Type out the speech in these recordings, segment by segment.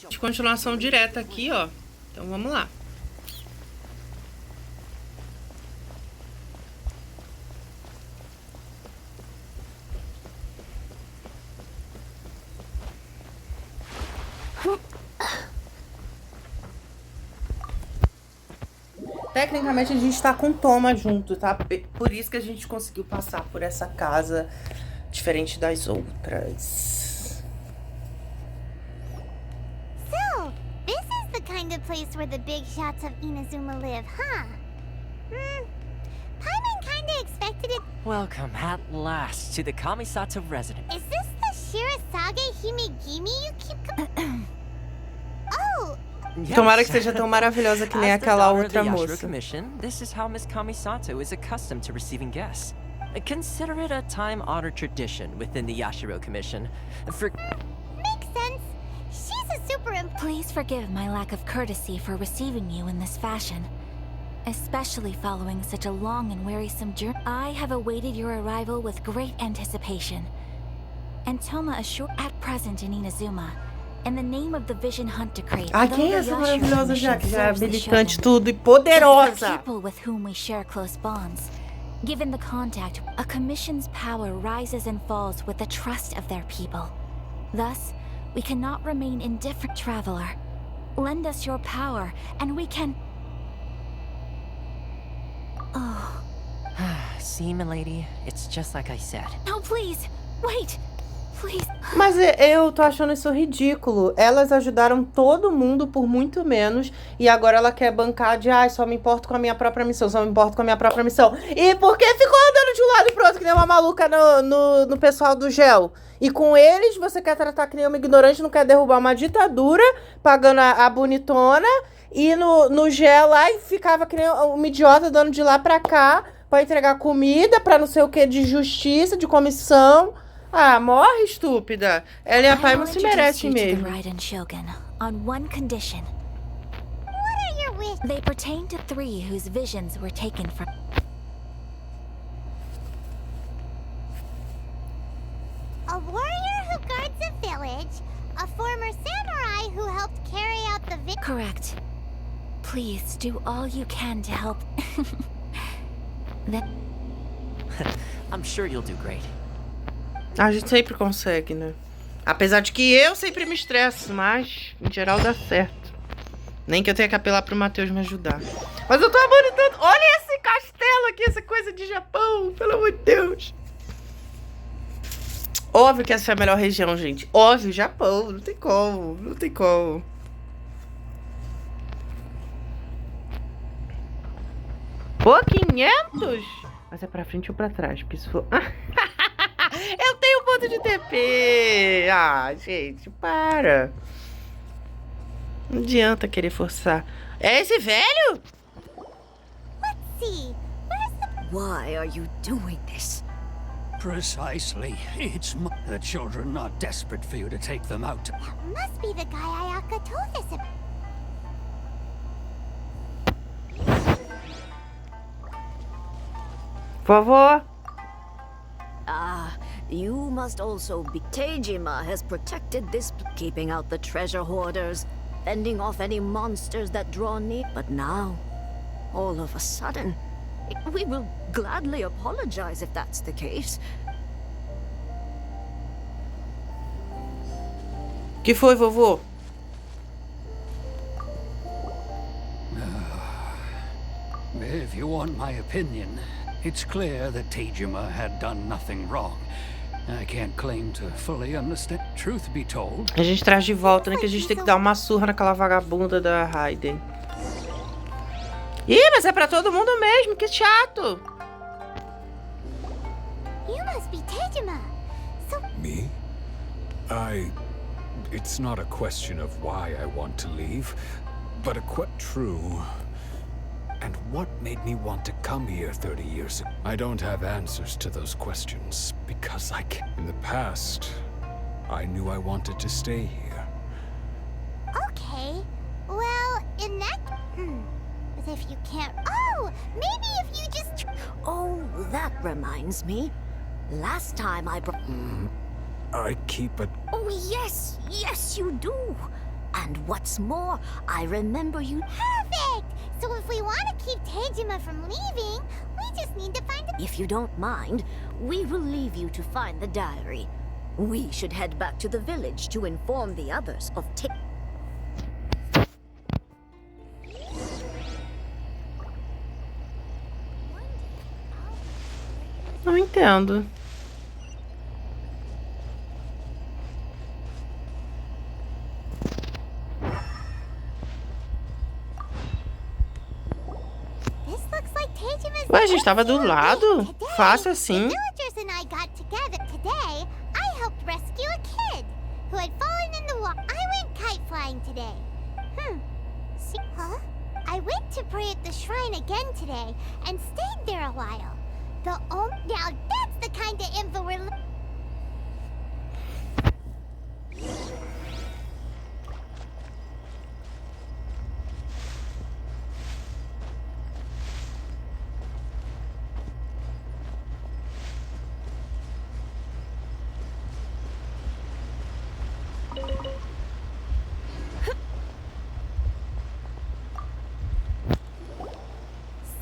De continuação direta aqui, ó. Então vamos lá. Tecnicamente a gente tá com Toma junto, tá? Por isso que a gente conseguiu passar por essa casa diferente das outras. So, this is the kind of place where the big shots of Inazuma live, huh? Paimon kinda expected it. Welcome at last to the Kamisato residence. Is this the Shirasage Himegimi you keep Oh! Tomara que seja tão maravilhosa que nem aquela outra Yashiro moça. Commission, this is how Miss Kamisato is accustomed to receiving guests. Consider it a time-honored tradition within the Yashiro Commission. Makes sense. She's a super Please forgive my lack of courtesy for receiving you in this fashion, especially following such a long and wearisome journey. I have awaited your arrival with great anticipation. And Toma assured at present in Inazuma, in the name of the Vision Hunt Decree. Ah, quem é essa maravilhosa já? Que já é habilitante tudo e poderosa. People with whom we share close bonds. Given the contact, a commission's power rises and falls with the trust of their people. Thus, we cannot remain indifferent. Traveler, lend us your power, and we can... Oh. See, milady, it's just like I said. No, please, wait. Please. Mas eu tô achando isso ridículo. Elas ajudaram todo mundo por muito menos. E agora ela quer bancar de só me importo com a minha própria missão. Só me importo com a minha própria missão. E por que ficou andando de um lado pro outro que nem uma maluca no pessoal do gel? E com eles você quer tratar que nem uma ignorante, não quer derrubar uma ditadura, pagando a bonitona. E no gel lá e ficava que nem uma idiota dando de lá pra cá pra entregar comida, pra não sei o que de justiça, de comissão. Ah, morre, estúpida. Ela e a Paimon se merecem mesmo. On one condition. What are your wishes? They pertain to three whose visions were taken from... A warrior who guards a village, a former samurai who helped carry out the Correct. Please do all you can to help. I'm sure you'll do great. A gente sempre consegue, né? Apesar de que eu sempre me estresso, mas em geral dá certo. Nem que eu tenha que apelar pro Matheus me ajudar. Mas eu tô amando tanto. Olha esse castelo aqui, essa coisa de Japão, pelo amor de Deus. Óbvio que essa é a melhor região, gente. Óbvio, Japão, não tem como, não tem como. Pô, 500? Mas é pra frente ou pra trás? Porque se for... Eu tenho ponto de TP. Ah, gente, para. Não adianta querer forçar. É esse velho? Let's see. Where's the... Why are you doing this? Precisely. The children are desperate for you to take them out. That must be the guy Ayaka told us about. Vovó. Ah, you must also be... Teijima has protected this, keeping out the treasure hoarders, fending off any monsters that draw near. But now, all of a sudden, we will gladly apologize if that's the case. Que foi, vovô? If you want my opinion, it's clear that Teijima had done nothing wrong. I can't claim to fully understand. Truth be told. A gente traz de volta, né? Que a gente tem que dar uma surra naquela vagabunda da Raiden. Ih, mas é pra todo mundo mesmo, que chato. You must be Teijima. So... Me? It's not a question of why I want to leave, but true. And what made me want to come here 30 years ago? I don't have answers to those questions, because I can't. In the past, I knew I wanted to stay here. Okay. Well, in that... But if you can't... Oh! Maybe if you just... Oh, that reminds me. Last time I brought... I keep a... Oh, yes, you do. And And what's more, I remember you. Perfect! So if we want to keep Tejima from leaving, we just need to find the... If you don't mind, we will leave you to find the diary. We should head back to the village to inform the others of Não entendo. Ué, a gente tava do lado? Fácil assim. Villagers and I got together today. I helped rescue a kid who had fallen in the water. I went kite flying today. See, huh? I went to pray at the shrine again today and stayed there a while. Now that's the kind of info we're.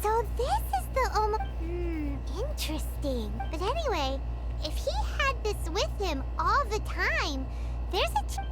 So this is the interesting. But anyway, if he had this with him all the time, there's a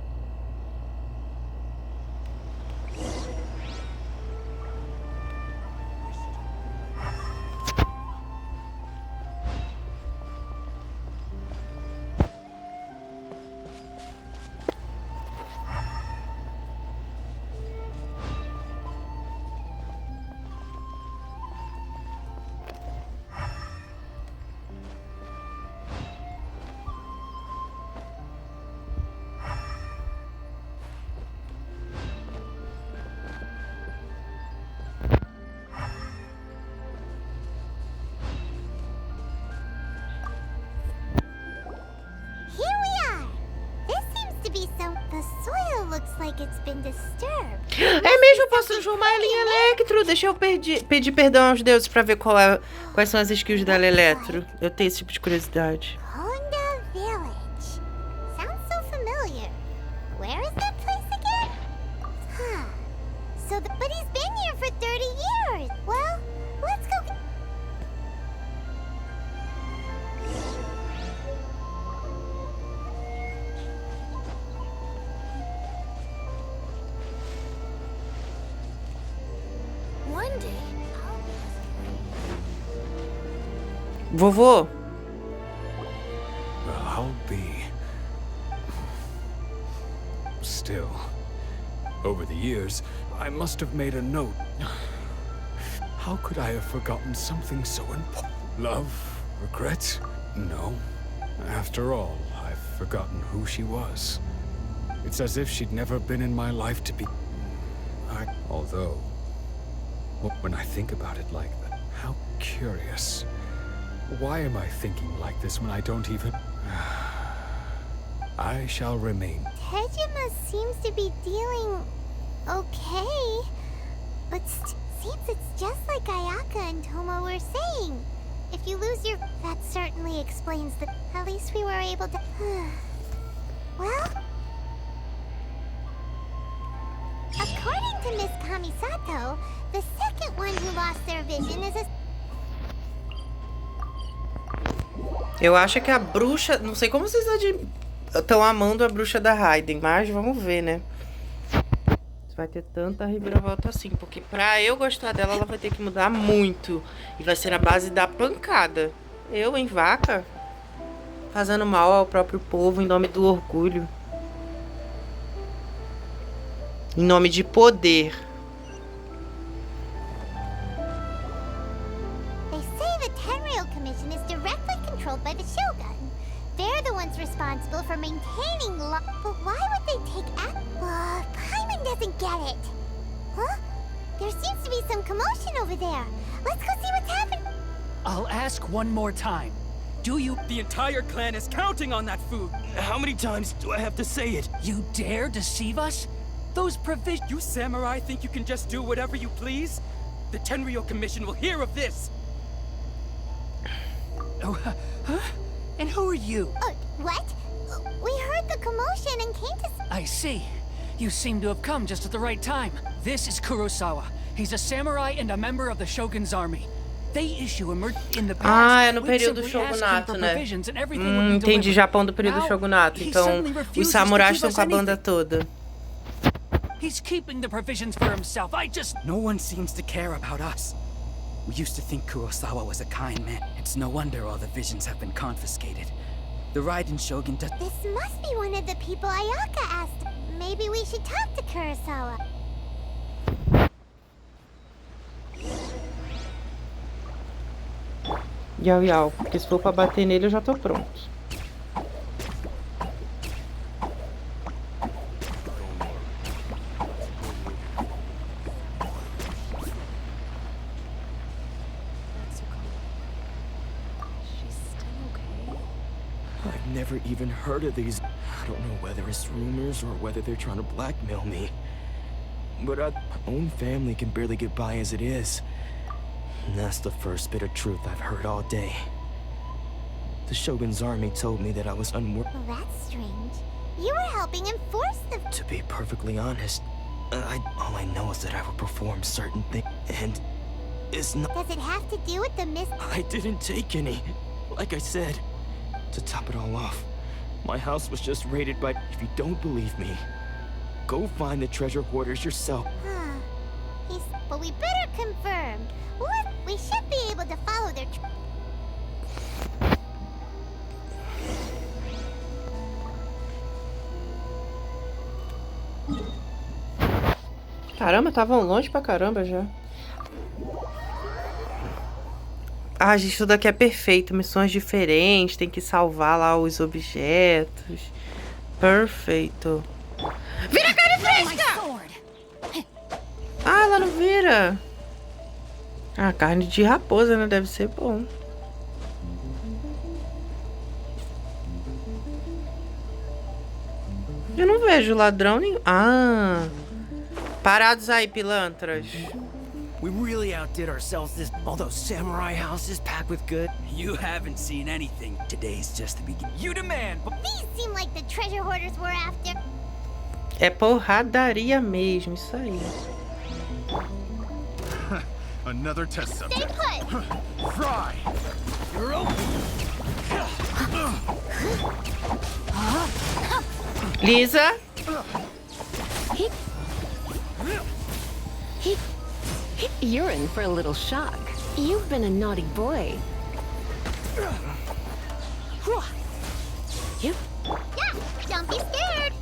É mesmo, eu posso transformar ela em Electro. Deixa eu pedir perdão aos deuses pra ver quais são as skills dela Electro. Eu tenho esse tipo de curiosidade. Honda Village. Sounds so familiar. Where is that place again? But he's been here for 30 years. Well, let's go. Vovô? Well, I'll be. Still, over the years, I must have made a note. How could I have forgotten something so important? Love? Regret? No. After all, I've forgotten who she was. It's as if she'd never been in my life to be... Although, when I think about it like that, how curious. Why am I thinking like this when I don't even... I shall remain. Tejima seems to be dealing okay, but seems it's just like Ayaka and Tomo were saying. If you lose your... That certainly explains the... At least we were able to... Well... According to Miss Kamisato, the second one who lost their vision is a... Eu acho que a bruxa... Não sei como vocês estão amando a bruxa da Raiden, mas vamos ver, né? Vai ter tanta reviravolta assim, porque pra eu gostar dela, ela vai ter que mudar muito. E vai ser na base da pancada. Eu, em vaca, fazendo mal ao próprio povo em nome do orgulho. Em nome de poder. They say the Tenryou Commission is directly controlled by the Shogun. They're the ones responsible for maintaining law. But why would they take act? Paimon doesn't get it. Huh? There seems to be some commotion over there. Let's go see what's happening. I'll ask one more time. Do you... The entire clan is counting on that food. How many times do I have to say it? You dare deceive us? Those provisions... You samurai think you can just do whatever you please? The Tenryou Commission will hear of this. Oh, huh? And who are you? What? We heard the commotion and came to... I see. You seem to have come just at the right time. This is Kurosawa. He's a samurai and a member of the Shogun's army. They issue in the past. Ah, é no período do shogunato, né? Entendi, Japão do período do shogunato. Então, os samurais estão com a banda toda. He's keeping the provisions for himself. No one seems to care about us. We used to think Kurosawa was a kind man. It's no wonder all the visions have been confiscated. The Raiden Shogun does. This must be one of the people Ayaka asked. Maybe we should talk to Kurosawa. Yau, yau. Porque se for pra bater nele, eu já tô pronto. I've never even heard of these. I don't know whether it's rumors or whether they're trying to blackmail me. But my own family can barely get by as it is. And that's the first bit of truth I've heard all day. The Shogun's army told me that I was unworthy. Well, that's strange. You were helping enforce the... To be perfectly honest, all I know is that I will perform certain things, and it's not... Does it have to do with the I didn't take any. Like I said, to top it all off, my house was just raided by... If you don't believe me, go find the treasure hoarders yourself. Huh. But we better confirm. What? We should be able to follow their... Caramba, estavam longe pra caramba já. Ah, gente, tudo aqui é perfeito. Missões diferentes, tem que salvar lá os objetos. Perfeito. Vira, cara fresca! Ah, ela não vira. Ah, carne de raposa, né? Deve ser bom. Eu não vejo ladrão nenhum. Ah. Parados aí, pilantras. We really outdid ourselves all those samurai houses packed with good. You haven't seen anything. Today's just the beginning. You demand. These seem like the treasure hoarders we're after. É porradaria mesmo, isso aí. Another test subject. Stay put. Fry. You're open. Lisa. You're in for a little shock. You've been a naughty boy. Yeah, don't be scared.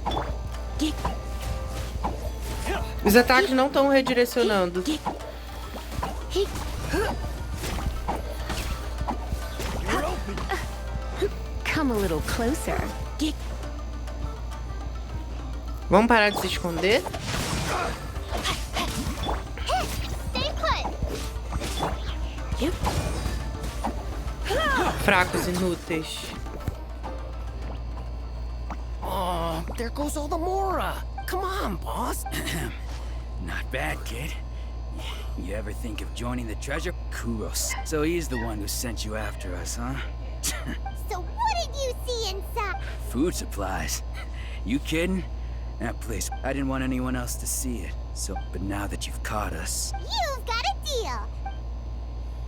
Os ataques não estão redirecionando. Come a little closer. Vamos parar de se esconder? Stay put. Fracos, inúteis. Oh, there goes all the Mora. Come on, boss. Not bad, kid. You ever think of joining the treasure? Kuros. So he's the one who sent you after us, huh? So what did you see inside? Food supplies. You kidding? That place, I didn't want anyone else to see it. So, but now that you've caught us... You've got a deal.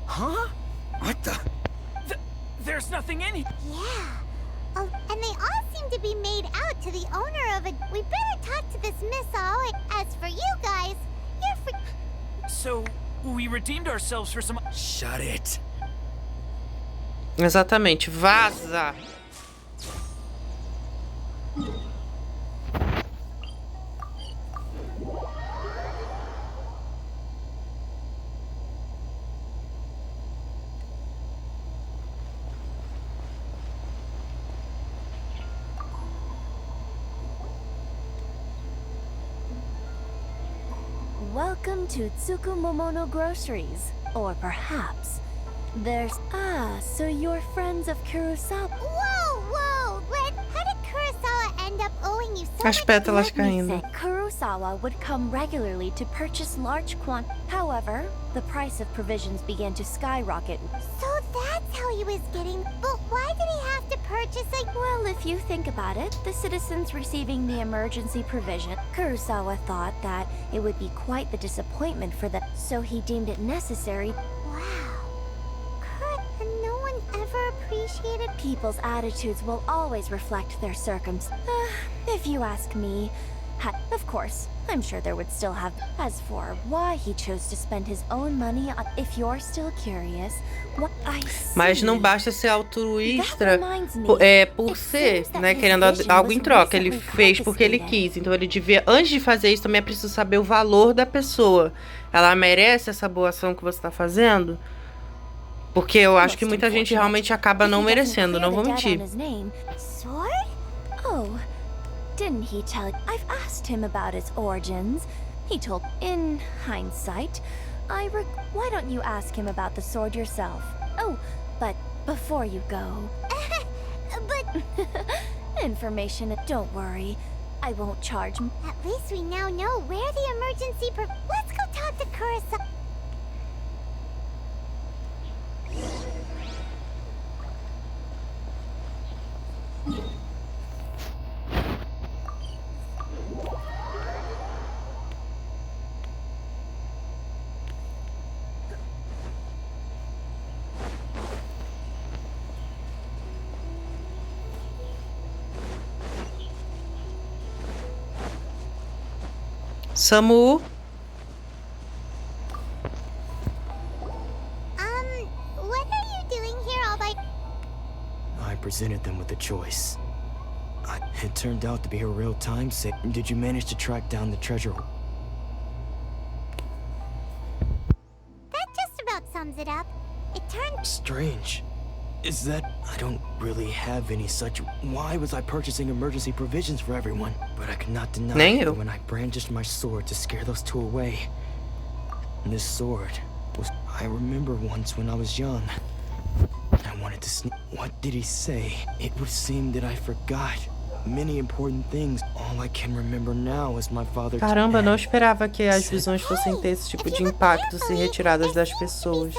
Huh? What the? There's nothing in it. Yeah. Oh, and they all seem to be made out to the owner of a... We better talk to this Miss Aoi. As for you guys, you're for... So, we redeemed ourselves for some... Shut it. Exatamente. Vaza. Welcome to Tsukumomono Groceries. Or perhaps there's... Ah, so you're friends of Kurosawa. Whoa! Red, how did Kurosawa end up owing you so As much? pétalas caindo. Kurosawa would come regularly to purchase large quantities. However, the price of provisions began to skyrocket. So that's how he was getting... But why did he have to purchase a... Well, if you think about it, the citizens receiving the emergency provision Kurosawa thought that it would be quite the disappointment for them, so he deemed it necessary. Wow. Kurt, and no one ever appreciated... People's attitudes will always reflect their circumstances. If you ask me, of course, I'm sure there would still have... As for why he chose to spend his own money on... If you're still curious, what I see... Mas não basta ser altruísta por ser, né, querendo algo em troca. Ele fez porque ele quis. Então ele devia, antes de fazer isso, também é preciso saber o valor da pessoa. Ela merece essa boa ação que você tá fazendo? Porque eu acho que muita gente realmente acaba não merecendo, não vou mentir. Sword? Oh, didn't he tell... I've asked him about its origins. He told... In hindsight, why don't you ask him about the sword yourself? Oh, but before you go... But... Information... Don't worry. I won't charge... At least we now know where the emergency... Let's go talk to Kurosawa. Samu. What are you doing here all by... I presented them with a choice. It turned out to be a real time save. Did you manage to track down the treasure? That just about sums it up. It turned... Strange. Is that... I don't really have any such... Why was I purchasing emergency provisions for everyone? But I could not deny that when I brandished my sword to scare those two away. This sword was... I remember once when I was young. I wanted to sneak... What did he say? It would seem that I forgot many important things. All I can remember now is my father... Caramba, não esperava que as visões fossem ter esse tipo de impacto se retiradas das pessoas.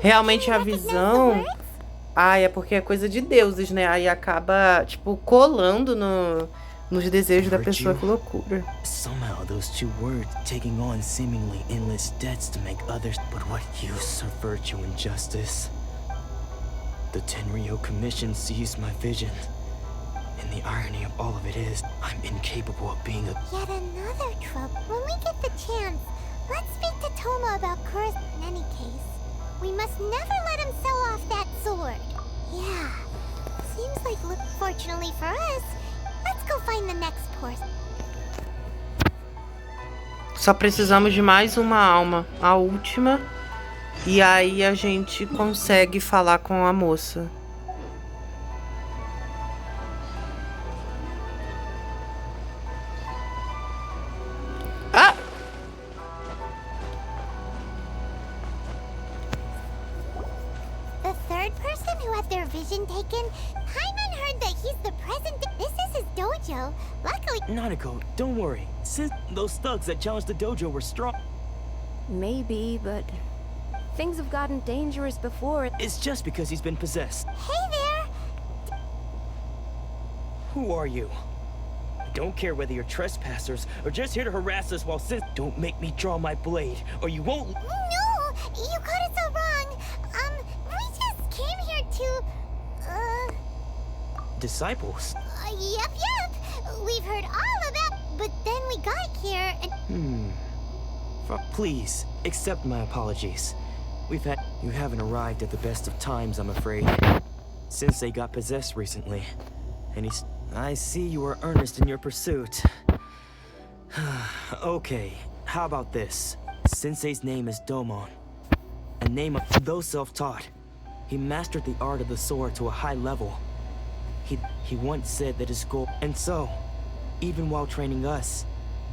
Realmente a visão... Ai, é porque é coisa de deuses, né? Aí acaba, tipo, colando nos desejos da pessoa, que loucura. Somehow those two words taking on seemingly endless debts to make others, but what use of virtue and justice? The Tenryo Commission seized my vision. And the irony of all of it is, I'm incapable of being a... Yet another trouble. When we get the chance, let's speak to Toma about Kurosawa. In any case, we must never let him sell off that sword. Yeah. Seems like, fortunately for us, let's go find the next person. Só precisamos de mais uma alma, a última. E aí a gente consegue falar com a moça. Ah! The third person who had their vision taken, Paimon heard that he's the present. This is his dojo. Luckily, Nanako, don't worry. Since those thugs that challenged the dojo were strong... Maybe, but things have gotten dangerous before. It's just because he's been possessed. Hey there! Who are you? I don't care whether you're trespassers or just here to harass us while since... Don't make me draw my blade, or you won't... No! You got it so wrong. We just came here to... Disciples? Yep. We've heard all about... But then we got here and... Please, accept my apologies. You haven't arrived at the best of times, I'm afraid. Sensei got possessed recently, and I see you are earnest in your pursuit. Okay, how about this? Sensei's name is Domon. A name of... Though self-taught, he mastered the art of the sword to a high level. He once said that his goal... And so, even while training us,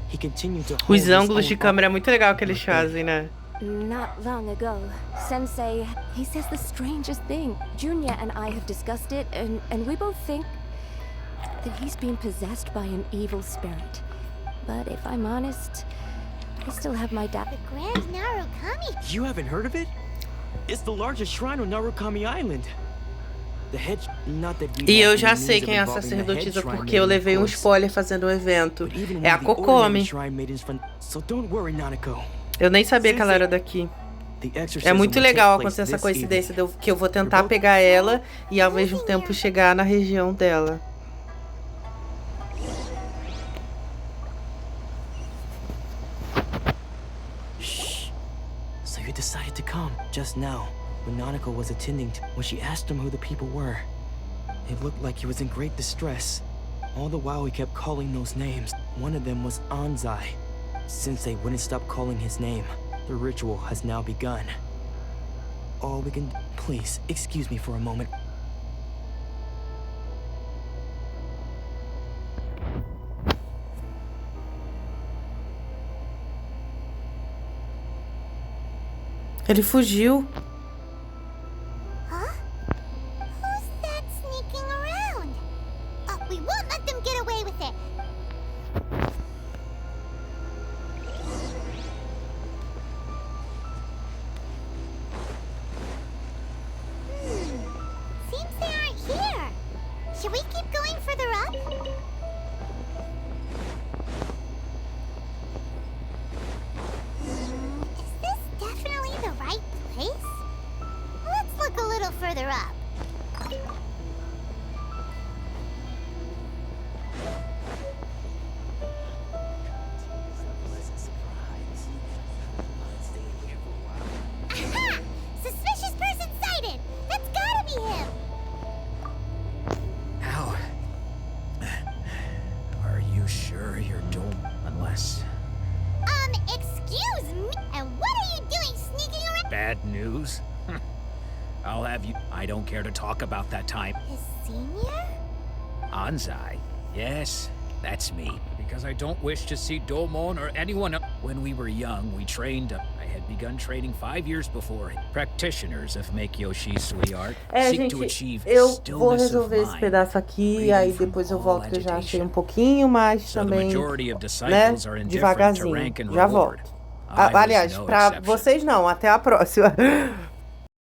he continued to... Os ângulos de câmera é muito legal que eles fazem, né? Not long ago, Sensei, he says the strangest thing. Junya and I have discussed it, and we both think that he's been possessed by an evil spirit. But if I'm honest, I still have my doubt. The Grand Narukami. You haven't heard of it? It's the largest shrine on Narukami Island. E eu já sei quem é a sacerdotisa porque eu levei um spoiler fazendo o evento. É a Kokomi. Eu nem sabia que ela era daqui. É muito legal acontecer essa coincidência que eu vou tentar pegar ela e ao mesmo tempo chegar na região dela. So you decided to come just now, when Nanako was attending to when she asked him who the people were. It looked like he was in great distress. All the while he kept calling those names. One of them was Anzai. Since they wouldn't stop calling his name, the ritual has now begun. All we can... Please, excuse me for a moment. Ele fugiu. Huh? Who's that sneaking around? Oh, we won't let them get away with it. Seems they aren't here. Should we keep going further up? Is this definitely the right place? Let's look a little further up. Aha! Suspicious person sighted! That's gotta be him! How? Are you sure you're doomed? Unless... Excuse me? And what are you doing sneaking around? Bad news? I'll have you... I don't care to talk about that time. His senior? Anzai? Yes, that's me. Because I don't wish to see Domon or anyone else. When we were young, we trained... I had begun training 5 years before. Practitioners of Make-Yoshi art seek to achieve eu vou stillness of resolver esse mind. pedaço aqui e aí depois eu volto que eu já achei um pouquinho mais também, né, devagarzinho. Já volto. Aliás, pra vocês não, até a próxima.